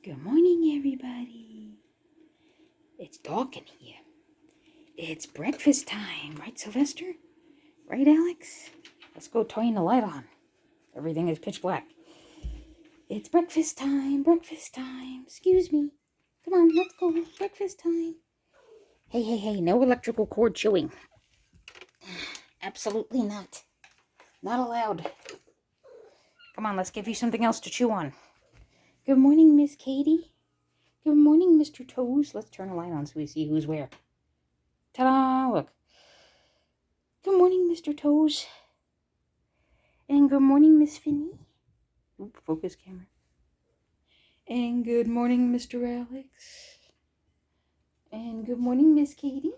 Good morning, everybody. It's dark in here. It's breakfast time, right, Sylvester? Right, Alex? Let's go turn the light on. Everything is pitch black. It's breakfast time, breakfast time. Excuse me. Come on, let's go. Breakfast time. Hey, no electrical cord chewing. Absolutely not. Not allowed. Come on, let's give you something else to chew on. Good morning, Miss Katie. Good morning, Mr. Toes. Let's turn the light on so we see who's where. Ta-da! Look. Good morning, Mr. Toes. And good morning, Miss Finny. Oop, focus camera. And good morning, Mr. Alex. And good morning, Miss Katie.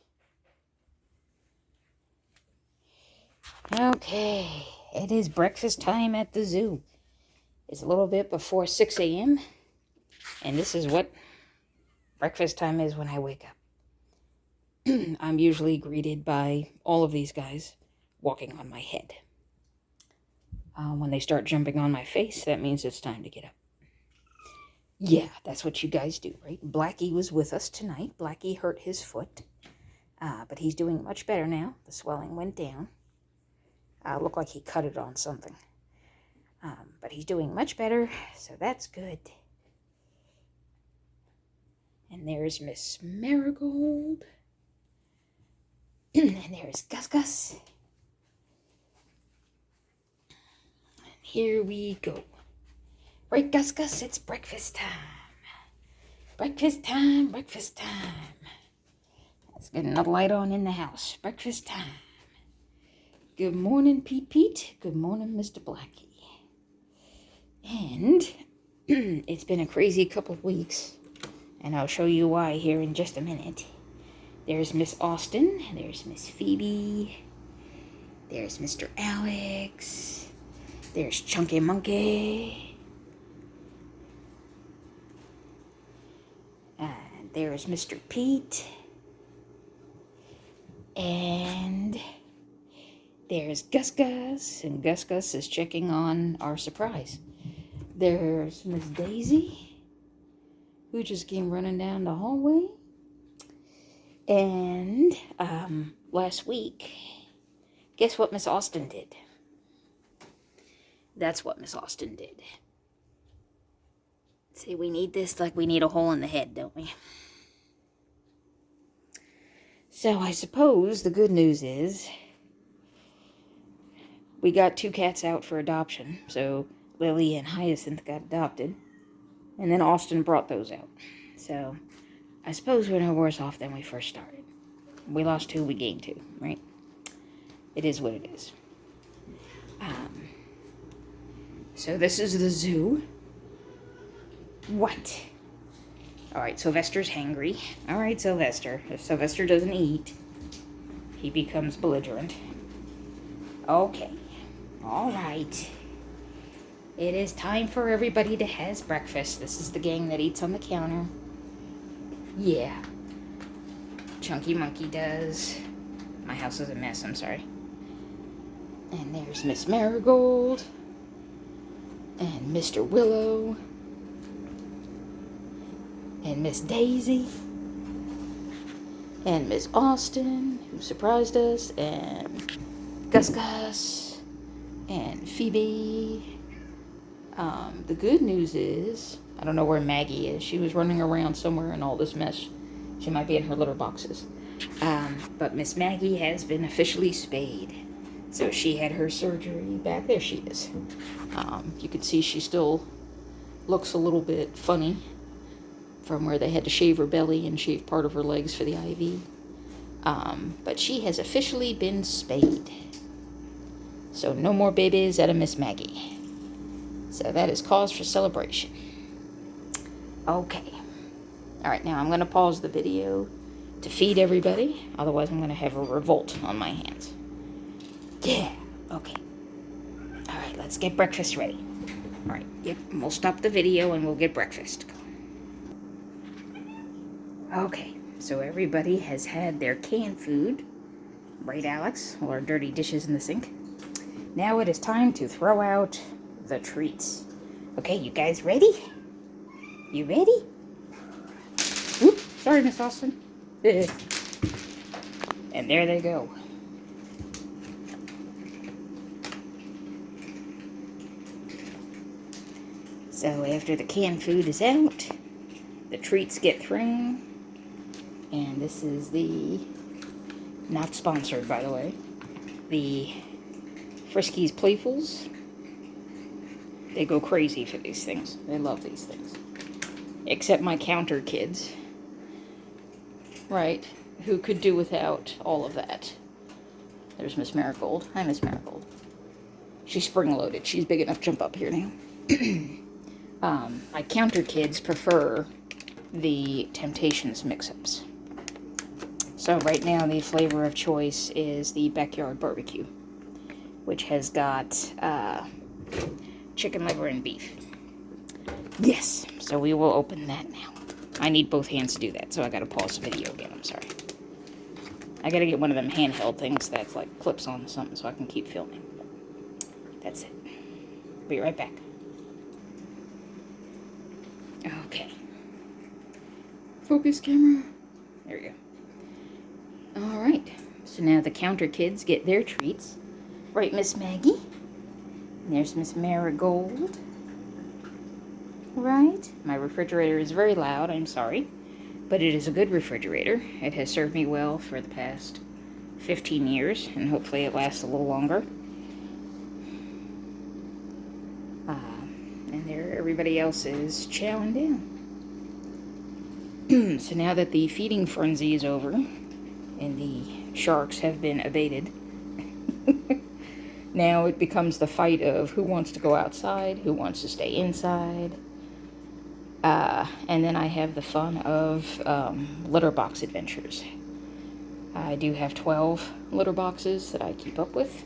Okay, it is breakfast time at the zoo. It's a little bit before 6 a.m. And this is what breakfast time is when I wake up. I'm usually greeted by all of these guys walking on my head. When they start jumping on my face, that means it's time to get up. Yeah, that's what you guys do, right? Blackie was with us tonight. Blackie hurt his foot, but he's doing much better now. The swelling went down. Looked like he cut it on something. But he's doing much better, so that's good. And there's Miss Marigold. And there's Gus. And here we go. Right, Gus, it's breakfast time. Breakfast time. Let's get another light on in the house. Breakfast time. Good morning, Pete. Good morning, Mr. Blackie. And it's been a crazy couple of weeks, and I'll show you why here in just a minute. There's Miss Austin. There's Miss Phoebe. There's Mr. Alex. There's Chunky Monkey. And there's Mr. Pete. And there's Gus. And Gus is checking on our surprise. There's Miss Daisy, who just came running down the hallway. And last week, guess what Miss Austin did? That's what Miss Austin did. See, we need this like we need a hole in the head, don't we? So I suppose the good news is we got 2 cats out for adoption. So Lily and Hyacinth got adopted. And then Austin brought those out. So I suppose we're no worse off than we first started. We lost 2, we gained 2, right? It is what it is. So this is the zoo. What? Alright, Sylvester's hangry. Alright, Sylvester. If Sylvester doesn't eat, he becomes belligerent. Okay. Alright. It is time for everybody to have breakfast. This is the gang that eats on the counter. Yeah. Chunky Monkey does. My house is a mess, I'm sorry. And there's Miss Marigold. And Mr. Willow. And Miss Daisy. And Miss Austin, who surprised us. And Gus. And Phoebe. The good news is, I don't know where Maggie is. She was running around somewhere in all this mess. She might be in her litter boxes. But Miss Maggie has been officially spayed. So she had her surgery back. There she is. You can see she still looks a little bit funny from where they had to shave her belly and shave part of her legs for the IV. But she has officially been spayed. So no more babies out of Miss Maggie. So that is cause for celebration. Okay. Alright, now I'm going to pause the video to feed everybody. Otherwise I'm going to have a revolt on my hands. Yeah. Okay. Alright, let's get breakfast ready. Alright, yep, we'll stop the video and we'll get breakfast. Okay, so everybody has had their canned food. Right, Alex? All our dirty dishes in the sink. Now it is time to throw out the treats. Okay, you guys ready? You ready? Oop, sorry, Miss Austin. And there they go. So after the canned food is out, the treats get thrown. And this is the, not sponsored by the way, the Friskies Playfuls. They go crazy for these things. They love these things. Except my counter kids. Right. Who could do without all of that. There's Miss Marigold. Hi, Miss Marigold. She's spring-loaded. She's big enough to jump up here now. My counter kids prefer the Temptations mix-ups. So right now the flavor of choice is the Backyard Barbecue, which has got chicken liver and beef. Yes, so we will open that now. I need both hands to do that, so I gotta pause the video again, I'm sorry. I gotta get one of them handheld things that's like clips on something so I can keep filming. That's it. Be right back. Okay. Focus camera. There we go. Alright, so now the counter kids get their treats. Right, Miss Maggie? And there's Miss Marigold. Right? My refrigerator is very loud, I'm sorry. But it is a good refrigerator. It has served me well for the past 15 years, and hopefully it lasts a little longer. And there everybody else is chowing down. So now that the feeding frenzy is over, and the sharks have been abated, now it becomes the fight of who wants to go outside, who wants to stay inside. And then I have the fun of litter box adventures. I do have 12 litter boxes that I keep up with.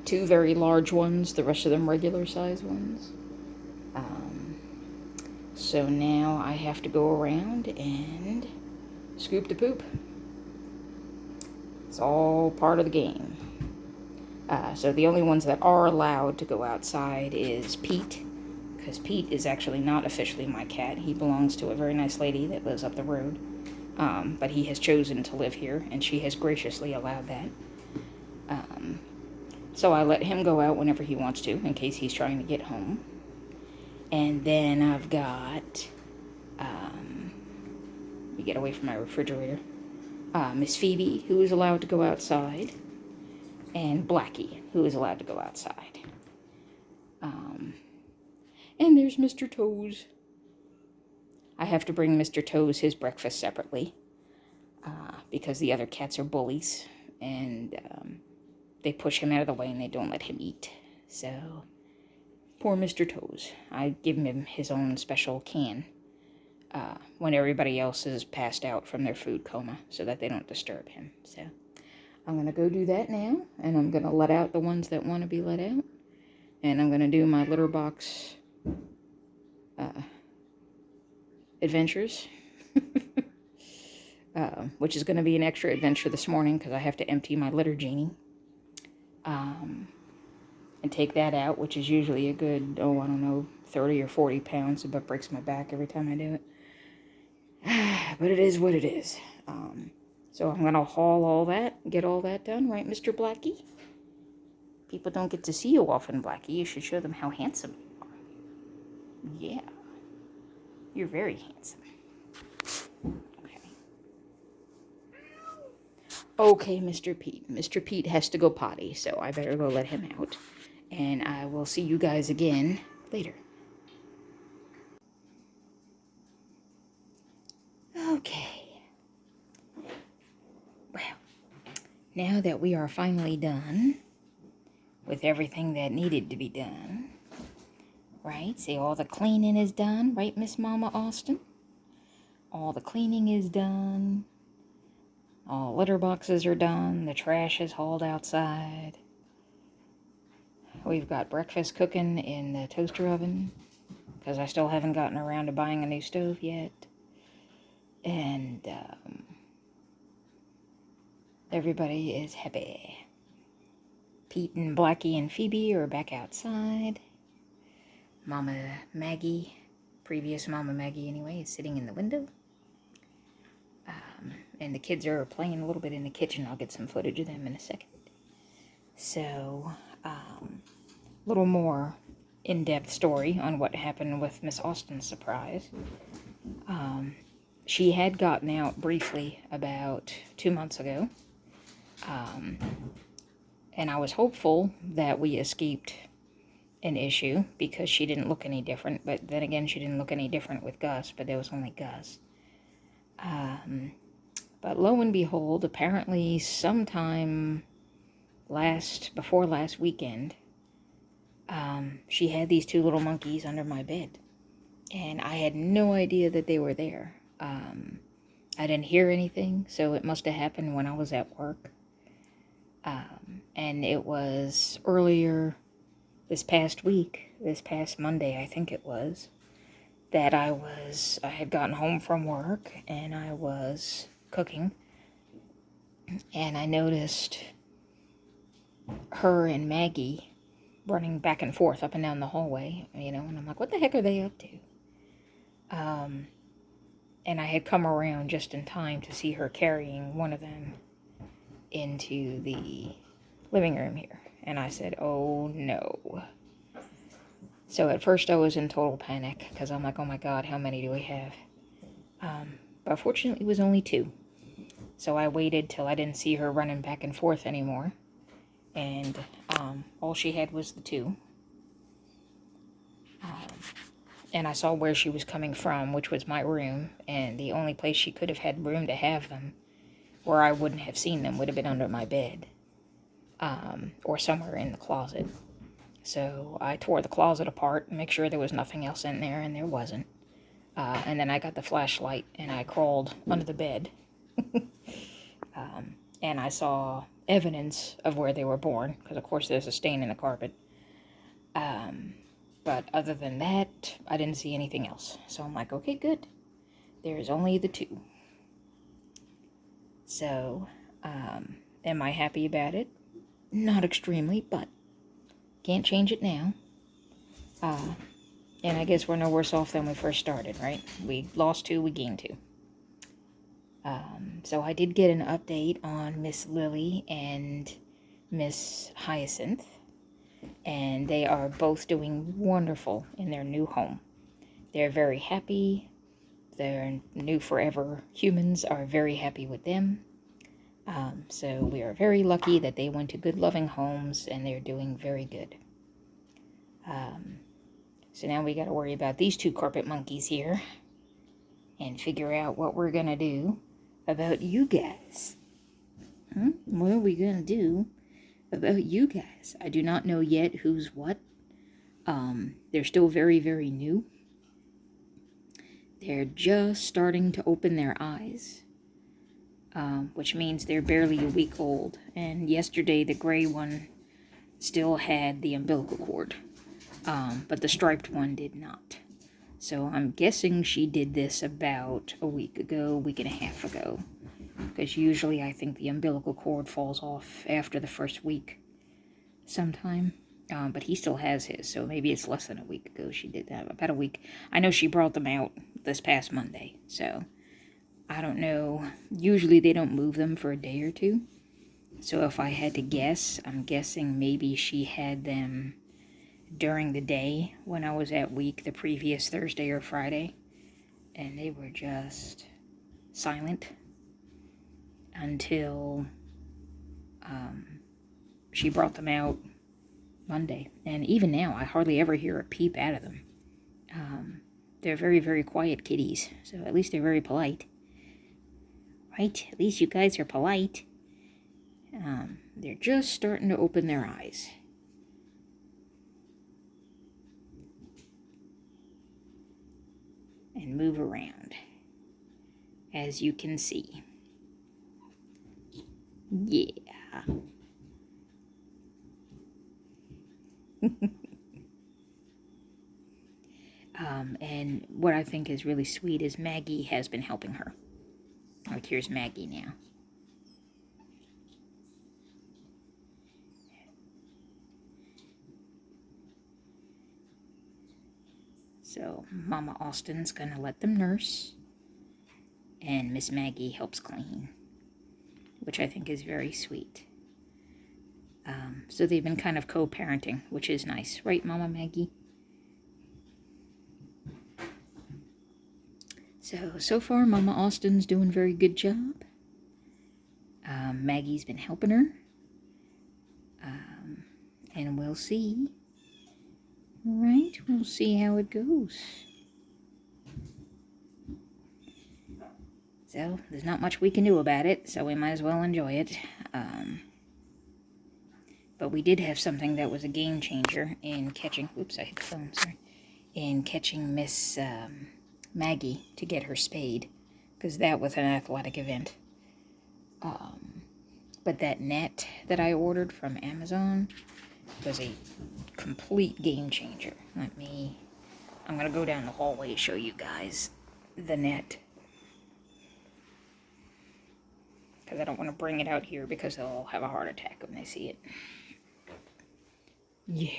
2 very large ones, the rest of them regular size ones. So now I have to go around and scoop the poop. It's all part of the game. So the only ones that are allowed to go outside is Pete, because Pete is actually not officially my cat. He belongs to a very nice lady that lives up the road, but he has chosen to live here, and she has graciously allowed that. So I let him go out whenever he wants to, in case he's trying to get home. And then I've got, let me get away from my refrigerator, Miss Phoebe, who is allowed to go outside, and Blackie, who is allowed to go outside. And there's Mr. Toes. I have to bring Mr. Toes his breakfast separately, because the other cats are bullies, and they push him out of the way and they don't let him eat. So, poor Mr. Toes. I give him his own special can when everybody else is passed out from their food coma, so that they don't disturb him. So, I'm going to go do that now, and I'm going to let out the ones that want to be let out. And I'm going to do my litter box adventures, which is going to be an extra adventure this morning because I have to empty my litter genie and take that out, which is usually a good, I don't know, 30 or 40 pounds. It about breaks my back every time I do it. But it is what it is. So I'm going to haul all that, get all that done, right, Mr. Blackie? People don't get to see you often, Blackie. You should show them how handsome you are. Yeah. You're very handsome. Okay. Okay, Mr. Pete. Mr. Pete has to go potty, so I better go let him out. And I will see you guys again later. Okay. Well, now that we are finally done with everything that needed to be done, right? See, all the cleaning is done, right, Miss Mama Austin? All the cleaning is done. All litter boxes are done. The trash is hauled outside. We've got breakfast cooking in the toaster oven, because I still haven't gotten around to buying a new stove yet. And everybody is happy. Pete and Blackie and Phoebe are back outside. Mama Maggie, previous Mama Maggie anyway, is sitting in the window. And the kids are playing a little bit in the kitchen. I'll get some footage of them in a second. So, a little more in-depth story on what happened with Miss Austin's surprise. She had gotten out briefly about 2 months ago. And I was hopeful that we escaped an issue because she didn't look any different. But then again, she didn't look any different with Gus, but there was only Gus. But lo and behold, apparently sometime before last weekend, she had these two little monkeys under my bed. And I had no idea that they were there. I didn't hear anything, so it must have happened when I was at work. And it was earlier this past Monday, I think it was, that I had gotten home from work and I was cooking. And I noticed her and Maggie running back and forth up and down the hallway, and I'm like, what the heck are they up to? And I had come around just in time to see her carrying one of them into the living room here. And I said, oh no. So at first I was in total panic because I'm like, oh my God, how many do we have? But fortunately it was only 2. So I waited till I didn't see her running back and forth anymore. And all she had was the 2. And I saw where she was coming from, which was my room. And the only place she could have had room to have them, where I wouldn't have seen them, would have been under my bed. Or somewhere in the closet. So I tore the closet apart and make sure there was nothing else in there, and there wasn't. And then I got the flashlight and I crawled under the bed. And I saw evidence of where they were born, because of course there's a stain in the carpet. But other than that, I didn't see anything else. So I'm like, okay, good. There's only the 2. So, am I happy about it? Not extremely, but can't change it now. And I guess we're no worse off than we first started, right? We lost 2, we gained 2. So I did get an update on Miss Lily and Miss Hyacinth. And they are both doing wonderful in their new home. They're very happy. Their new forever humans are very happy with them. So we are very lucky that they went to good, loving homes, and they're doing very good. So now we got to worry about these 2 carpet monkeys here and figure out what we're going to do about you guys. What are we going to do about you guys? I do not know yet who's what. They're still very, very new. They're just starting to open their eyes. Which means they're barely a week old. And yesterday, the gray one still had the umbilical cord. But the striped one did not. So I'm guessing she did this about a week and a half ago. Because usually I think the umbilical cord falls off after the first week sometime. But he still has his, so maybe it's less than a week ago she did that. About a week. I know she brought them out this past Monday, so I don't know. Usually they don't move them for a day or 2. So if I had to guess, I'm guessing maybe she had them during the day when I was at week the previous Thursday or Friday. And they were just silent until she brought them out Monday. And even now, I hardly ever hear a peep out of them. They're very, very quiet kitties. So at least they're very polite. Right? At least you guys are polite. They're just starting to open their eyes. And move around. As you can see. Yeah. And what I think is really sweet is Maggie has been helping her. Like, here's Maggie now. So Mama Austin's gonna let them nurse, and Miss Maggie helps clean, which I think is very sweet. So they've been kind of co-parenting, which is nice, right, Mama Maggie? So far, Mama Austin's doing a very good job. Maggie's been helping her, and we'll see. Right, we'll see how it goes. So, there's not much we can do about it, so we might as well enjoy it. But we did have something that was a game changer in catching, oops, I hit the phone, sorry, in catching Miss Maggie to get her spayed, because that was an athletic event. But that net that I ordered from Amazon was a complete game changer. I'm going to go down the hallway to show you guys the net. Because I don't want to bring it out here because they'll all have a heart attack when they see it. Yeah,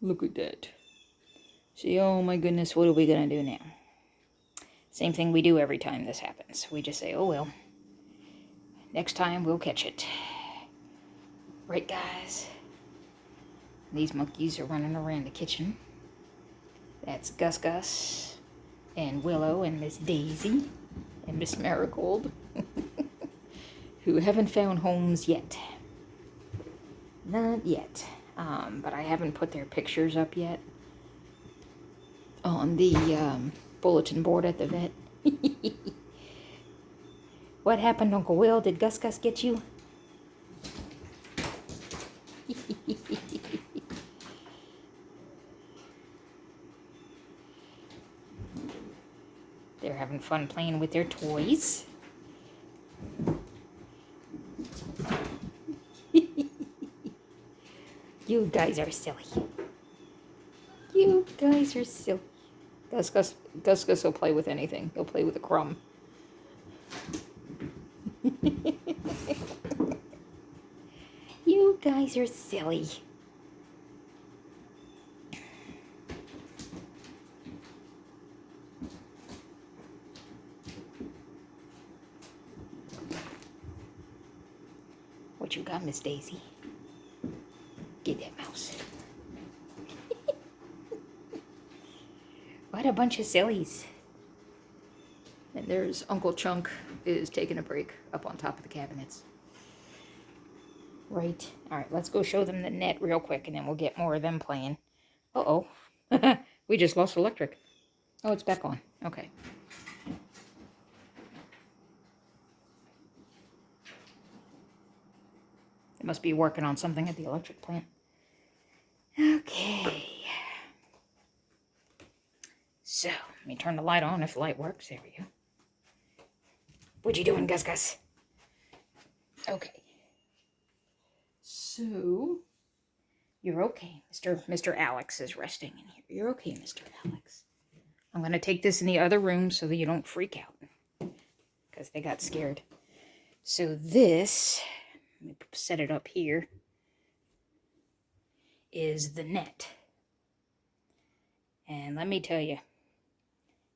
look at that. See, oh my goodness, what are we going to do now? Same thing we do every time this happens. We just say, oh well, next time we'll catch it. Right, guys? These monkeys are running around the kitchen. That's Gus Gus and Willow and Miss Daisy and Miss Marigold, who haven't found homes yet. Not yet. But I haven't put their pictures up yet on the bulletin board at the vet. What happened, Uncle Will? Did Gus Gus get you? They're having fun playing with their toys. You guys are silly. You guys are silly. Gus Gus will play with anything. He'll play with a crumb. You guys are silly. What you got, Miss Daisy? Get that mouse. What a bunch of sillies. And there's Uncle Chunk is taking a break up on top of the cabinets. Right. Alright, let's go show them the net real quick and then we'll get more of them playing. Uh-oh. We just lost electric. Oh, it's back on. Okay. They must be working on something at the electric plant. Okay. So, let me turn the light on if the light works. There we go. What you doing, Gus Gus? Okay. So, you're okay. Mr. Alex is resting in here. You're okay, Mr. Alex. I'm going to take this in the other room so that you don't freak out. Because they got scared. So this, let me set it up here, is the net. And let me tell you,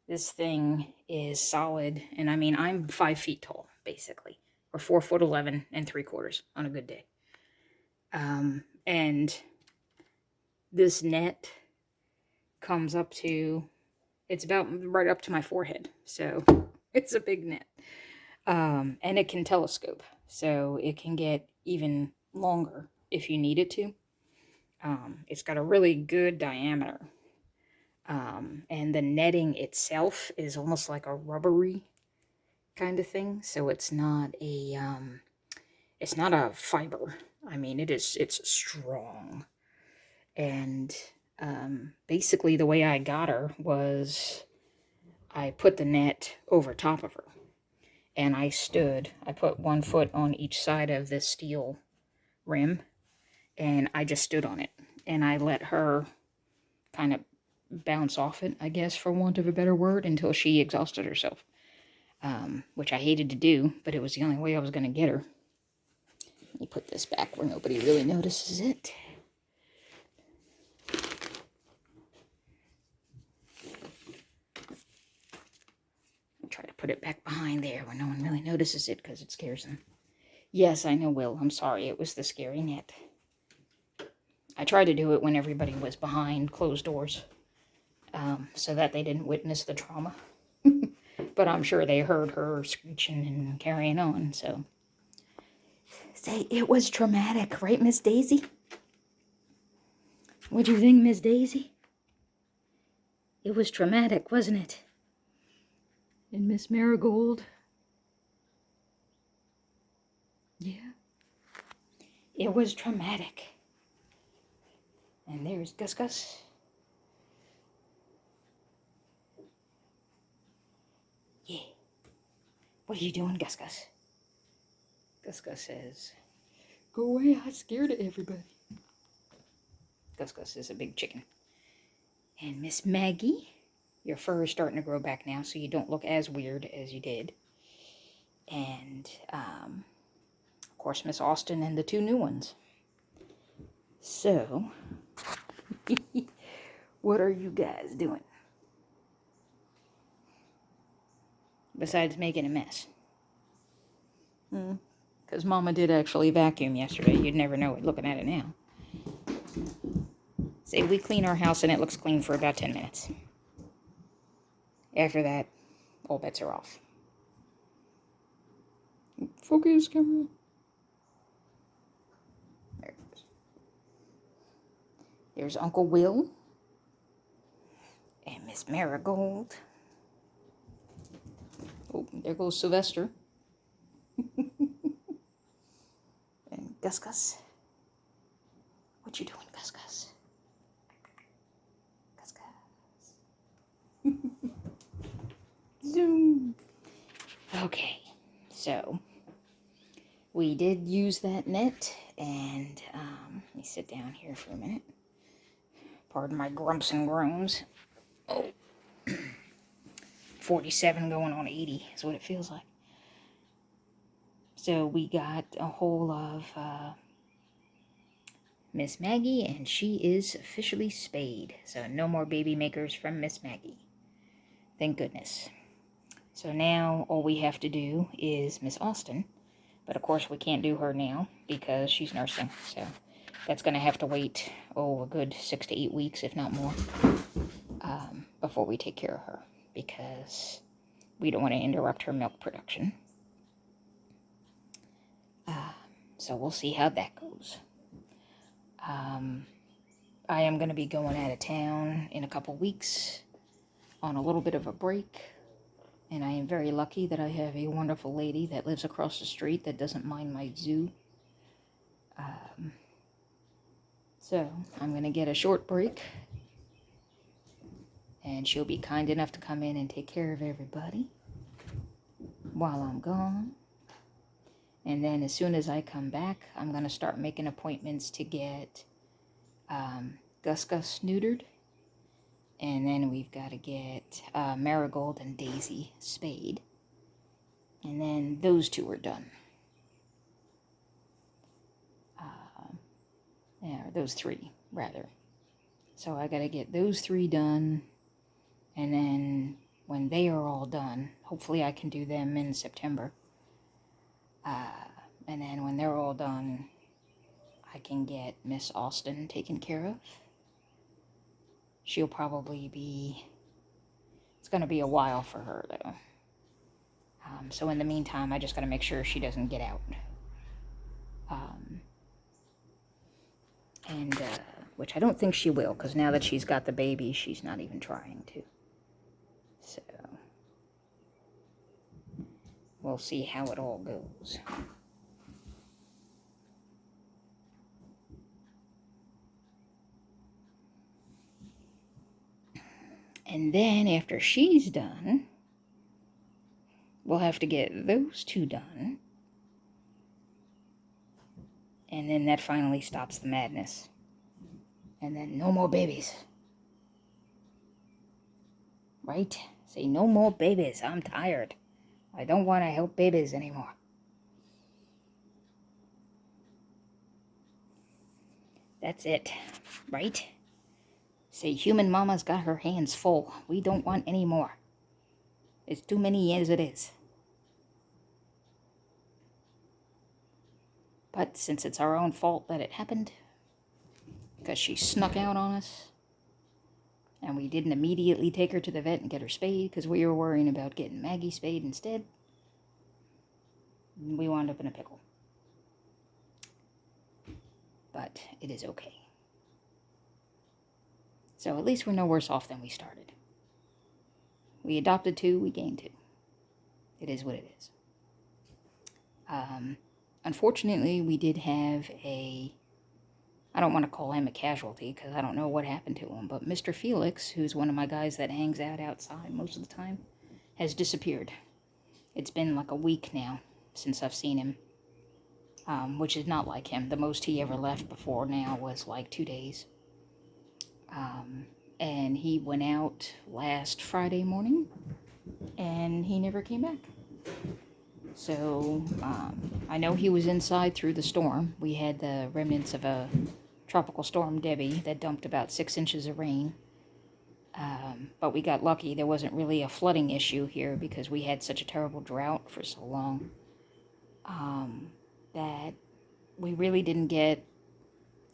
this thing is solid. And I mean, I'm 5 feet tall, basically. Or 4'11" 3/4 on a good day. And this net comes up to, it's about right up to my forehead. So it's a big net. And it can telescope. So it can get even longer if you need it to. It's got a really good diameter. And the netting itself is almost like a rubbery kind of thing. So it's not a fiber. I mean, it's strong. And basically the way I got her was I put the net over top of her. And I put 1 foot on each side of this steel rim. And I just stood on it. And I let her kind of bounce off it, I guess, for want of a better word, until she exhausted herself. Which I hated to do, but it was the only way I was going to get her. Let me put this back where nobody really notices it. try to put it back behind there where no one really notices it because it scares them. Yes, I know, Will. I'm sorry. It was the scary net. I tried to do it when everybody was behind closed doors, so that they didn't witness the trauma. But I'm sure they heard her screeching and carrying on, so. Say, it was traumatic, right, Miss Daisy? What'd you think, Miss Daisy? It was traumatic, wasn't it? And Miss Marigold? Yeah. It was traumatic. And there's Gus Gus. Yeah. What are you doing, Gus Gus? Gus Gus says, "Go away, I'm scared of everybody." Gus Gus is a big chicken. And Miss Maggie, your fur is starting to grow back now, so you don't look as weird as you did. And, of course, Miss Austin and the two new ones. So, what are you guys doing? Besides making a mess. Because Mama did actually vacuum yesterday. You'd never know it looking at it now. Say, we clean our house and it looks clean for about 10 minutes. After that, all bets are off. Focus, camera. There it goes. There's Uncle Will. And Miss Marigold. Oh, there goes Sylvester. And Gus Gus. What you doing, Gus Gus? Gus Gus. Zoom. Okay, so we did use that net, and let me sit down here for a minute. Pardon my grumps and groans. Oh, 47 going on 80 is what it feels like. So we got a hold of Miss Maggie, and she is officially spayed. So no more baby makers from Miss Maggie. Thank goodness. So now all we have to do is Miss Austin. But of course we can't do her now because she's nursing. So that's going to have to wait, a good 6 to 8 weeks, if not more, before we take care of her. Because we don't want to interrupt her milk production. So we'll see how that goes. I am going to be going out of town in a couple weeks on a little bit of a break. And I am very lucky that I have a wonderful lady that lives across the street that doesn't mind my zoo. So I'm going to get a short break. And she'll be kind enough to come in and take care of everybody while I'm gone. And then as soon as I come back, I'm going to start making appointments to get Gus Gus neutered. And then we've got to get Marigold and Daisy spayed. And then those two are done. Yeah, those three, rather. So I got to get those three done. And then when they are all done, hopefully I can do them in September. And then when they're all done, I can get Miss Austin taken care of. She'll probably be... It's going to be a while for her, though. So in the meantime, I just got to make sure she doesn't get out. Which I don't think she will, because now that she's got the baby, she's not even trying to. So, we'll see how it all goes. And then after she's done, we'll have to get those two done. And then that finally stops the madness. And then no more babies. Right? Say no more babies. I'm tired. I don't want to help babies anymore. That's it. Right? Say human mama's got her hands full. We don't want any more. It's too many as it is. But since it's our own fault that it happened, because she snuck out on us, and we didn't immediately take her to the vet and get her spayed because we were worrying about getting Maggie spayed instead, we wound up in a pickle. But it is okay. So at least we're no worse off than we started. We adopted 2, we gained 2. It is what it is. Unfortunately, we did have I don't want to call him a casualty because I don't know what happened to him, but Mr. Felix, who's one of my guys that hangs out outside most of the time, has disappeared. It's been like a week now since I've seen him, which is not like him. The most he ever left before now was like 2 days. And he went out last Friday morning, and he never came back. So, I know he was inside through the storm. We had the remnants of a tropical storm, Debbie, that dumped about 6 inches of rain. But we got lucky. There wasn't really a flooding issue here because we had such a terrible drought for so long, that we really didn't get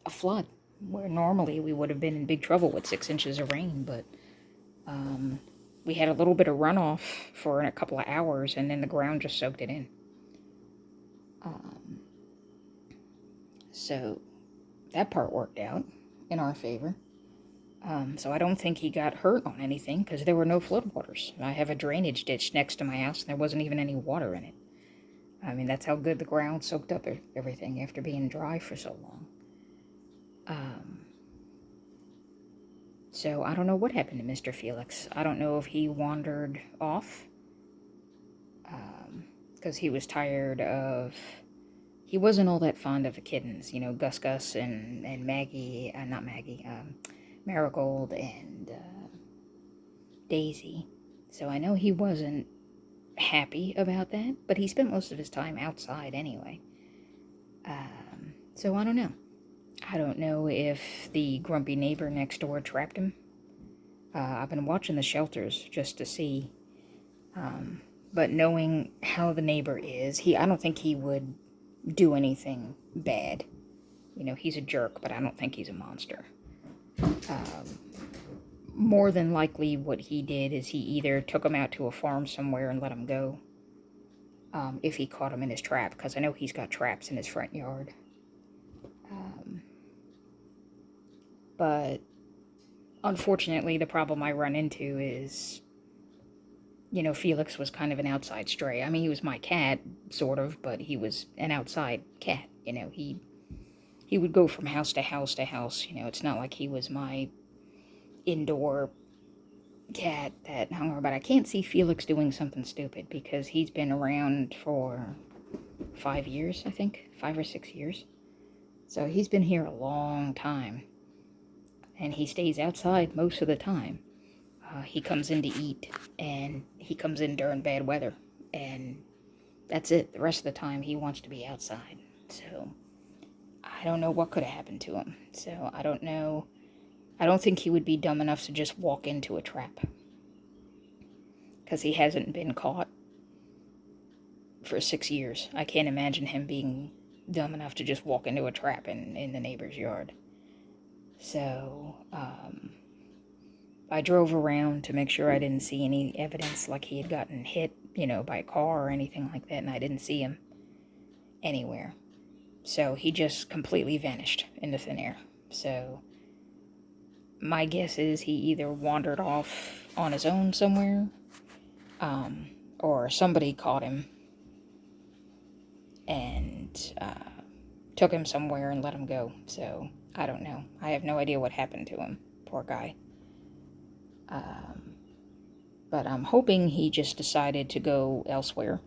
a flood, where normally we would have been in big trouble with 6 inches of rain. But we had a little bit of runoff for a couple of hours, and then the ground just soaked it in. So that part worked out in our favor. So I don't think he got hurt on anything because there were no floodwaters. I have a drainage ditch next to my house, and there wasn't even any water in it. I mean, that's how good the ground soaked up everything after being dry for so long. So I don't know what happened to Mr. Felix. I don't know if he wandered off because he was tired of... He wasn't all that fond of the kittens, you know, Gus and Maggie, not Maggie, Marigold and Daisy. So I know he wasn't happy about that, but he spent most of his time outside anyway. So I don't know. I don't know if the grumpy neighbor next door trapped him. I've been watching the shelters just to see. But knowing how the neighbor is, I don't think he would do anything bad. You know, he's a jerk, but I don't think he's a monster. More than likely what he did is he either took him out to a farm somewhere and let him go, if he caught him in his trap, because I know he's got traps in his front yard. But unfortunately, the problem I run into is, you know, Felix was kind of an outside stray. I mean, he was my cat, sort of, but he was an outside cat. You know, he would go from house to house to house. You know, it's not like he was my indoor cat that hung around. But I can't see Felix doing something stupid because he's been around for 5 years, I think. 5 or 6 years. So he's been here a long time. And he stays outside most of the time. He comes in to eat, and he comes in during bad weather. And that's it. The rest of the time, he wants to be outside. So I don't know what could have happened to him. So I don't know. I don't think he would be dumb enough to just walk into a trap. Because he hasn't been caught for 6 years. I can't imagine him being dumb enough to just walk into a trap in the neighbor's yard. So, I drove around to make sure I didn't see any evidence like he had gotten hit, you know, by a car or anything like that, and I didn't see him anywhere. So he just completely vanished into thin air. So my guess is he either wandered off on his own somewhere, or somebody caught him and took him somewhere and let him go. So I don't know. I have no idea what happened to him. Poor guy. But I'm hoping he just decided to go elsewhere,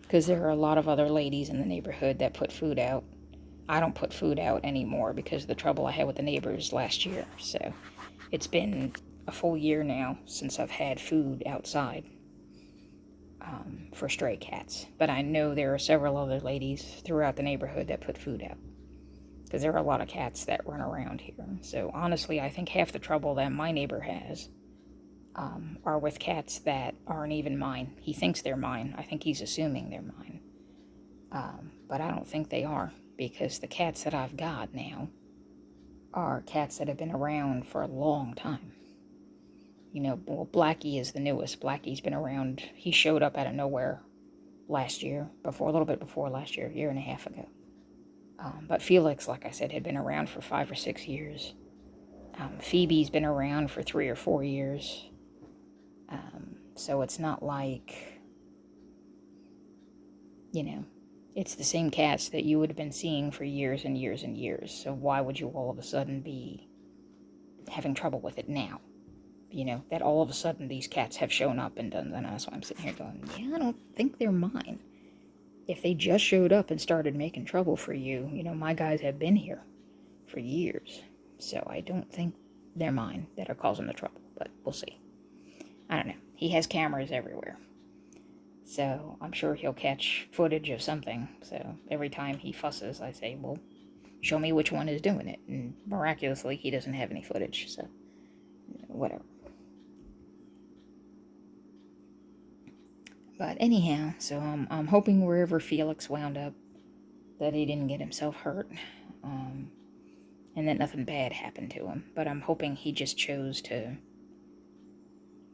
because there are a lot of other ladies in the neighborhood that put food out. I don't put food out anymore because of the trouble I had with the neighbors last year. So it's been a full year now since I've had food outside for stray cats. But I know there are several other ladies throughout the neighborhood that put food out, because there are a lot of cats that run around here. So honestly, I think half the trouble that my neighbor has, are with cats that aren't even mine. He thinks they're mine. I think he's assuming they're mine. But I don't think they are, because the cats that I've got now are cats that have been around for a long time. You know, well, Blackie is the newest. Blackie's been around. He showed up out of nowhere last year, a little bit before last year, a year and a half ago. But Felix, like I said, had been around for 5 or 6 years. Phoebe's been around for 3 or 4 years. So it's not like, you know, it's the same cats that you would have been seeing for years and years and years. So why would you all of a sudden be having trouble with it now? You know, that all of a sudden these cats have shown up and done that. That's why I'm sitting here going, yeah, I don't think they're mine. If they just showed up and started making trouble for you, you know, my guys have been here for years. So I don't think they're mine that are causing the trouble, but we'll see. I don't know. He has cameras everywhere. So I'm sure he'll catch footage of something. So every time he fusses, I say, well, show me which one is doing it. And miraculously, he doesn't have any footage. So whatever. But anyhow, so I'm hoping wherever Felix wound up, that he didn't get himself hurt. And that nothing bad happened to him. But I'm hoping he just chose to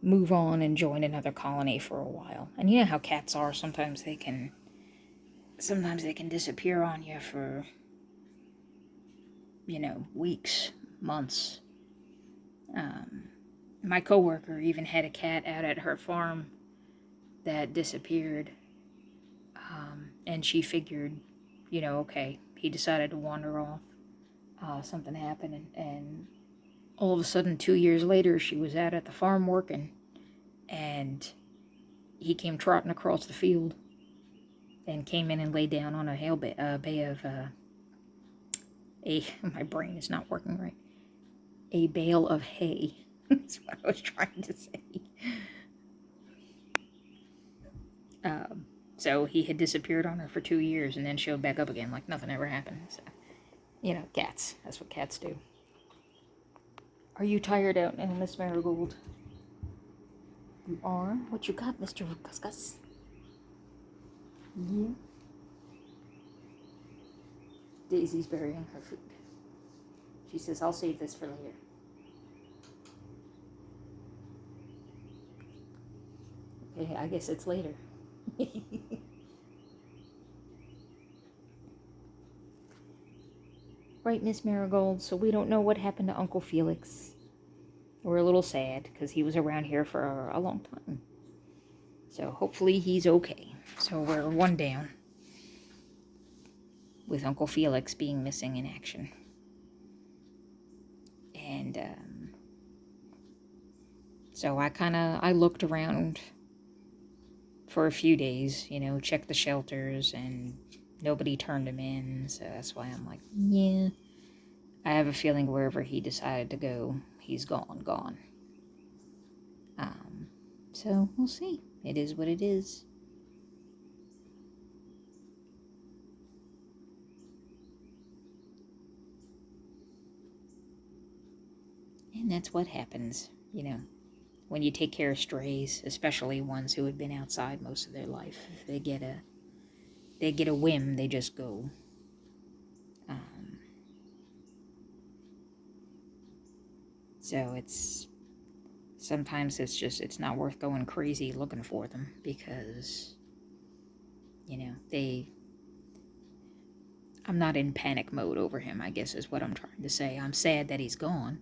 move on and join another colony for a while. And you know how cats are. Sometimes they can disappear on you for, you know, weeks, months. My coworker even had a cat out at her farm that disappeared. And she figured, you know, okay, he decided to wander off. Something happened, and all of a sudden, 2 years later, she was out at the farm working, and he came trotting across the field and came in and laid down on my brain is not working right. A bale of hay. That's what I was trying to say. So he had disappeared on her for 2 years and then showed back up again like nothing ever happened. So, you know, cats. That's what cats do. Are you tired out now, Miss Marigold? You are? What you got, Mr. Gus? Yeah. Daisy's burying her food. She says, I'll save this for later. Okay, I guess it's later. Right, Miss Marigold, so we don't know what happened to Uncle Felix. We're a little sad, because he was around here for a long time. So hopefully he's okay. So we're one down, with Uncle Felix being missing in action. And so I looked around for a few days, you know, checked the shelters, and nobody turned him in. So that's why I'm like, yeah, I have a feeling wherever he decided to go, he's gone. So we'll see. It is what it is. And that's what happens, you know, when you take care of strays, especially ones who had been outside most of their life. If they get a whim, they just go. So sometimes it's not worth going crazy looking for them, because, you know, I'm not in panic mode over him, I guess is what I'm trying to say. I'm sad that he's gone.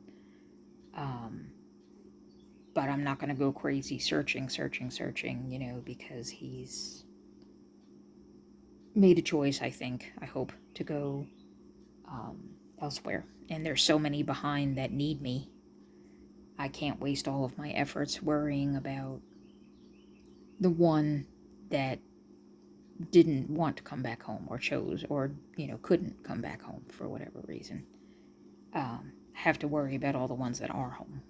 But I'm not going to go crazy searching, you know, because he's made a choice, I hope, to go elsewhere. And there's so many behind that need me. I can't waste all of my efforts worrying about the one that didn't want to come back home, or chose, or, you know, couldn't come back home for whatever reason. Have to worry about all the ones that are home.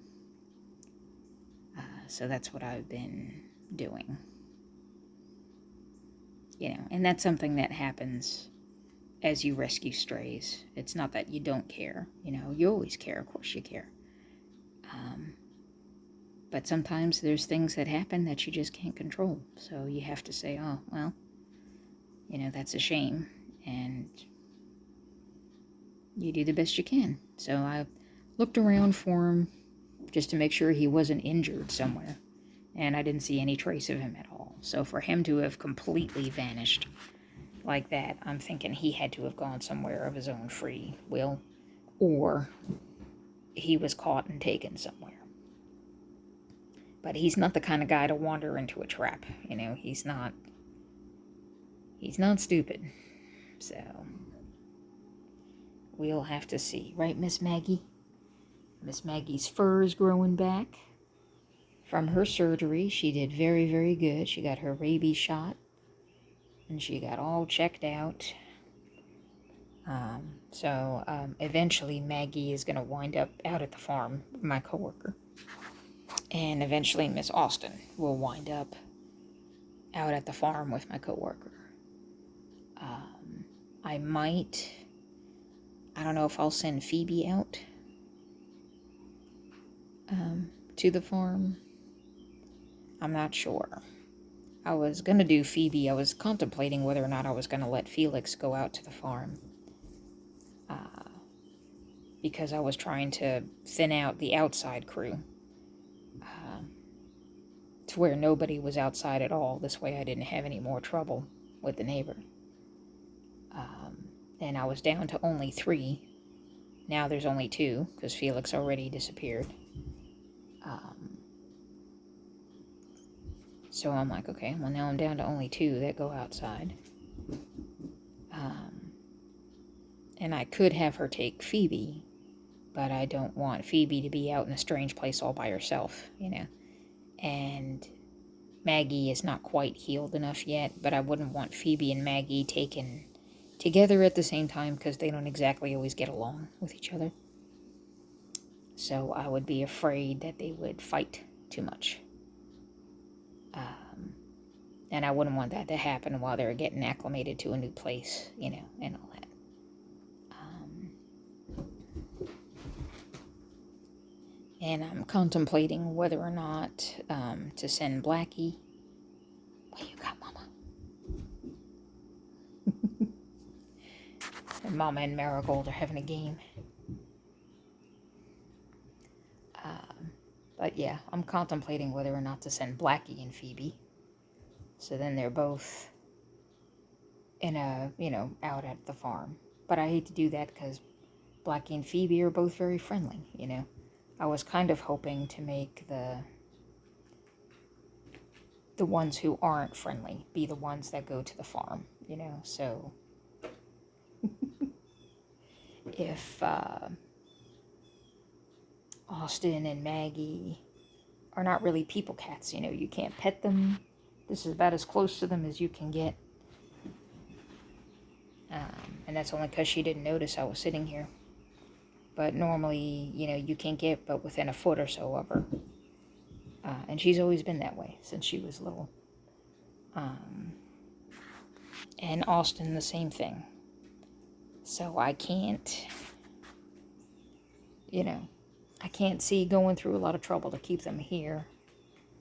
So that's what I've been doing. You know, and that's something that happens as you rescue strays. It's not that you don't care. You know, you always care. Of course you care. But sometimes there's things that happen that you just can't control. So you have to say, oh, well, that's a shame. And you do the best you can. So I looked around for him just to make sure he wasn't injured somewhere. And I didn't see any trace of him at all. So for him to have completely vanished like that, I'm thinking he had to have gone somewhere of his own free will, or he was caught and taken somewhere. But he's not the kind of guy to wander into a trap. He's not stupid. So we'll have to see. Right, Miss Maggie? Miss Maggie's fur is growing back. From her surgery, she did very, very good. She got her rabies shot, and she got all checked out. So eventually Maggie is going to wind up out at the farm, my coworker. And eventually Miss Austin will wind up out at the farm with my coworker. I don't know if I'll send Phoebe out to the farm. I'm not sure. I was going to do Phoebe. I was contemplating whether or not I was going to let Felix go out to the farm. Because I was trying to thin out the outside crew. To where nobody was outside at all. This way I didn't have any more trouble with the neighbor. And I was down to only 3. Now there's only 2, because Felix already disappeared. So I'm like, okay, well now I'm down to only 2 that go outside. And I could have her take Phoebe, but I don't want Phoebe to be out in a strange place all by herself, And Maggie is not quite healed enough yet, but I wouldn't want Phoebe and Maggie taken together at the same time because they don't exactly always get along with each other. So I would be afraid that they would fight too much. And I wouldn't want that to happen while they're getting acclimated to a new place, and all that. And I'm contemplating whether or not to send Blackie. What you got, Mama? And Mama and Marigold are having a game. But yeah, I'm contemplating whether or not to send Blackie and Phoebe. So then they're both out at the farm. But I hate to do that because Blackie and Phoebe are both very friendly, I was kind of hoping to make the ones who aren't friendly be the ones that go to the farm, so if Austin and Maggie are not really people cats, you can't pet them. This is about as close to them as you can get. And that's only because she didn't notice I was sitting here. But normally, you can't get but within a foot or so of her. And she's always been that way since she was little. And Austin, the same thing. So I can't, I can't see going through a lot of trouble to keep them here.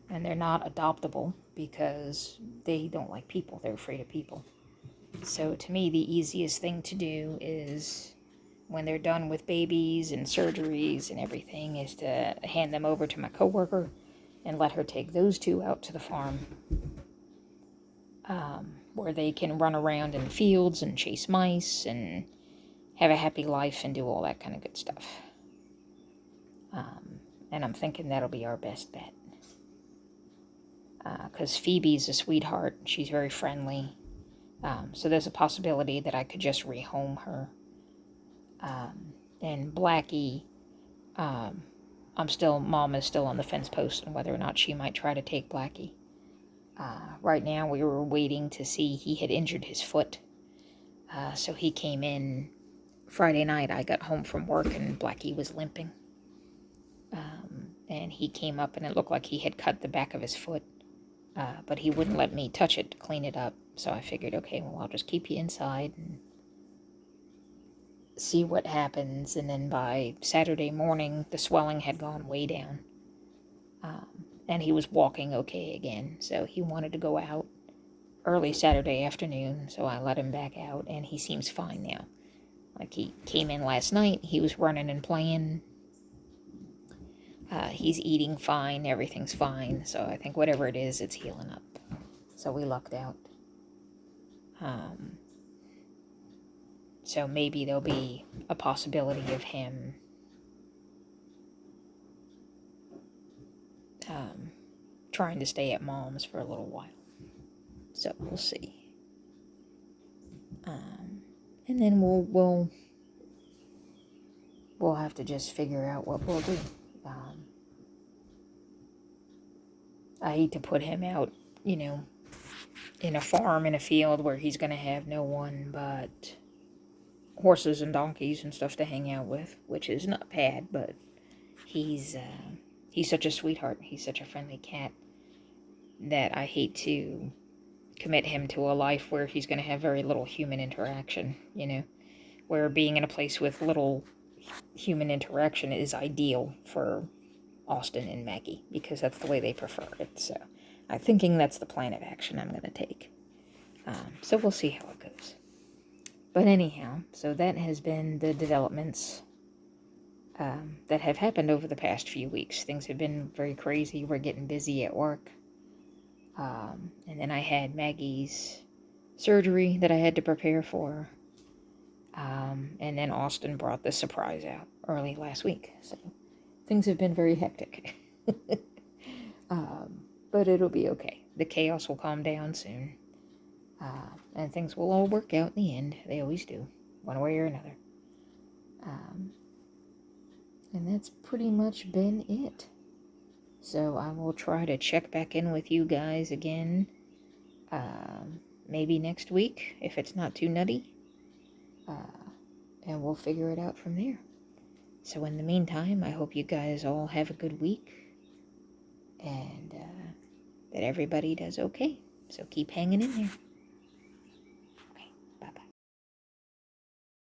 And they're not adoptable because they don't like people. They're afraid of people. So to me, the easiest thing to do is, when they're done with babies and surgeries and everything, is to hand them over to my coworker and let her take those 2 out to the farm, where they can run around in the fields and chase mice and have a happy life and do all that kind of good stuff. And I'm thinking that'll be our best bet. Because Phoebe's a sweetheart. She's very friendly. So there's a possibility that I could just rehome her. And Blackie, Mom is still on the fence post on whether or not she might try to take Blackie. Right now we were waiting to see, he had injured his foot. So he came in Friday night. I got home from work and Blackie was limping. And he came up and it looked like he had cut the back of his foot. But he wouldn't let me touch it to clean it up. So I figured, okay, well, I'll just keep you inside and see what happens. And then by Saturday morning, the swelling had gone way down. And he was walking okay again, so he wanted to go out early Saturday afternoon, so I let him back out, and he seems fine now. Like, he came in last night, he was running and playing. He's eating fine, everything's fine, so I think whatever it is, it's healing up. So we lucked out. So maybe there'll be a possibility of him trying to stay at mom's for a little while. So we'll see. And then we'll have to just figure out what we'll do. I hate to put him out, in a farm, in a field where he's going to have no one but horses and donkeys and stuff to hang out with, which is not bad, but he's such a sweetheart. He's such a friendly cat that I hate to commit him to a life where he's going to have very little human interaction, where being in a place with little human interaction is ideal for Austin and Maggie, because that's the way they prefer it. So I'm thinking that's the plan of action I'm going to take. So we'll see how it goes. But anyhow, so that has been the developments that have happened over the past few weeks. Things have been very crazy. We're getting busy at work. And then I had Maggie's surgery that I had to prepare for. And then Austin brought the surprise out early last week. So things have been very hectic. But it'll be okay. The chaos will calm down soon. And things will all work out in the end. They always do, one way or another. And that's pretty much been it. So I will try to check back in with you guys again, maybe next week, if it's not too nutty. And we'll figure it out from there. So in the meantime, I hope you guys all have a good week, and that everybody does okay. So keep hanging in there.